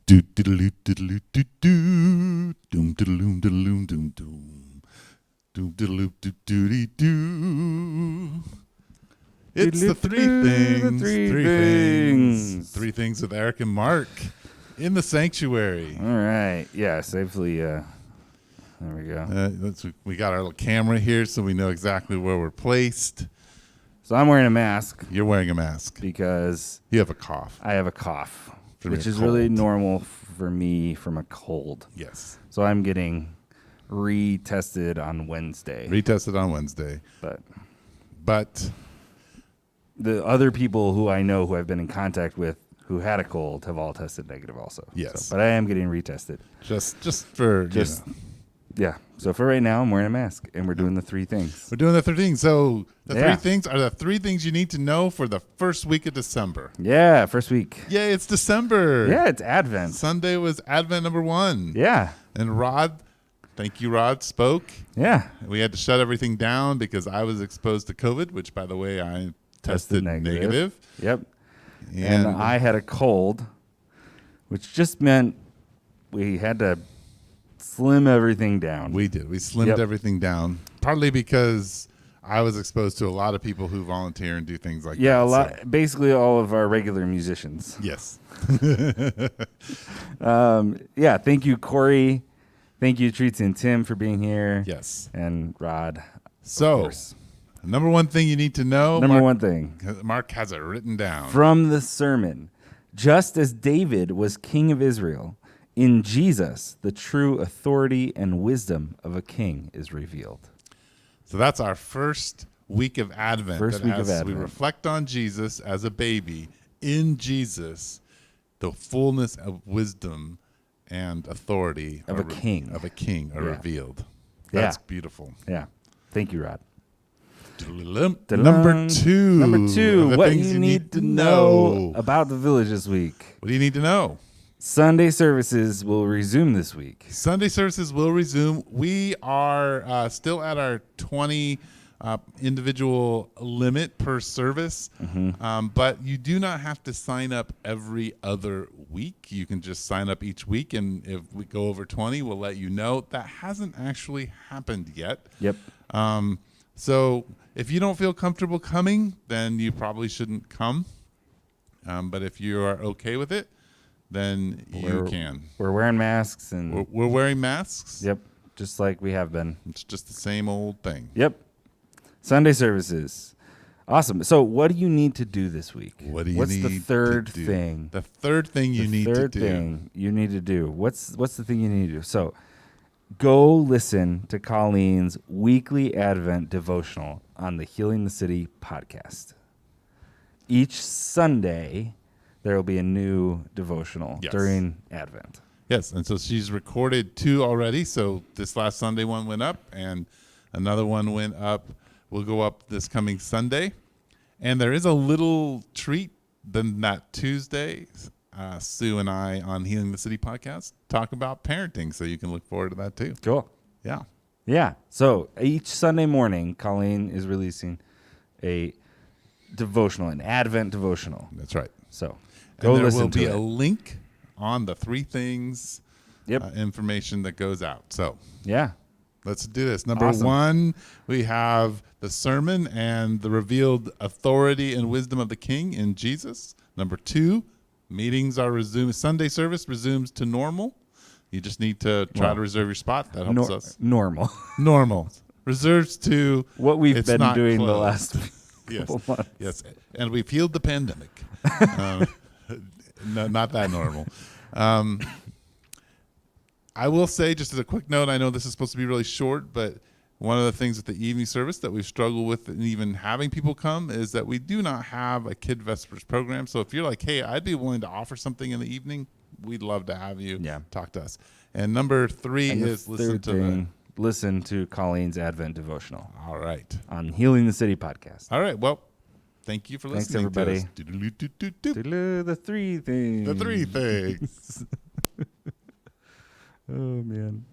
Do diddle diddle do do doom diddle doom doom doom doom diddle do do do. It's the three things. Three things with Eric and Mark in the sanctuary. All right. Yeah, safely. There we go. We got our little camera here so we know exactly where we're placed. So I'm wearing a mask. You're wearing a mask. Because you have a cough. I have a cough, which is cold. really normal for me from a cold. Yes. So I'm getting retested on Wednesday. But the other people who I know who I've been in contact with who had a cold have all tested negative also. Yes. So, but I am getting retested. Yeah. So for right now, I'm wearing a mask, and we're doing the three things. We're doing the three things. So the three things are the three things you need to know for the first week of December. Yeah, first week. Yay, it's December. Yeah, it's Advent. Sunday was Advent number 1. Yeah. And Rod, thank you, Rod, spoke. Yeah. We had to shut everything down because I was exposed to COVID, which, by the way, I tested negative. Yep. And I had a cold, which just meant we had to slim everything down. We did. We slimmed everything down, partly because I was exposed to a lot of people who volunteer and do things like that. Yeah, a lot. So. Basically, all of our regular musicians. Yes. Yeah. Thank you, Corey. Thank you, Treats and Tim, for being here. Yes. And Rod. So, number one thing you need to know. Mark has it written down. From the sermon. Just as David was king of Israel, in Jesus, the true authority and wisdom of a king is revealed. So that's our first week of Advent. We reflect on Jesus as a baby. In Jesus, the fullness of wisdom and authority of a king are revealed. That's beautiful. Yeah. Thank you, Rod. Number two. What you need to know about the village this week. What do you need to know? Sunday services will resume this week. We are still at our 20 individual limit per service, but you do not have to sign up every other week. You can just sign up each week, and if we go over 20, we'll let you know. That hasn't actually happened yet. Yep. So if you don't feel comfortable coming, then you probably shouldn't come. But if you are okay with it, then you can. We're wearing masks. And we're wearing masks. Yep, just like we have been. It's just the same old thing. Yep. Sunday services. Awesome. So what do you need to do this week? What's the third thing? The third thing you need to do. The third thing you need to do. What's the thing you need to do? So go listen to Colleen's weekly Advent devotional on the Healing the City podcast. Each Sunday, there will be a new devotional during Advent. Yes, and so she's recorded 2 already. So this last Sunday one went up, and another one went up. Will go up this coming Sunday. And there is a little treat then that Tuesday. Sue and I on Healing the City podcast talk about parenting, so you can look forward to that too. Cool. Yeah. Yeah. So each Sunday morning, Colleen is releasing a devotional, an Advent devotional. That's right. So go listen to it. There will be a link on the three things information that goes out. So let's do this. Number 1, we have the sermon and the revealed authority and wisdom of the King in Jesus. Number 2, meetings are resumed. Sunday service resumes to normal. You just need to try to reserve your spot. That helps us. Normal. Reserves to what we've been doing the last couple months. Yes, and we've healed the pandemic. No, not that normal. I will say, just as a quick note, I know this is supposed to be really short, but one of the things with the evening service that we've struggled with in even having people come is that we do not have a Kid Vespers program. So if you're like, hey, I'd be willing to offer something in the evening, we'd love to have you talk to us. And number 3 is listen to Colleen's Advent devotional. All right. On Healing the City podcast. All right. Well, thank you for listening. Thanks, everybody. The three things. The three things. Oh, man.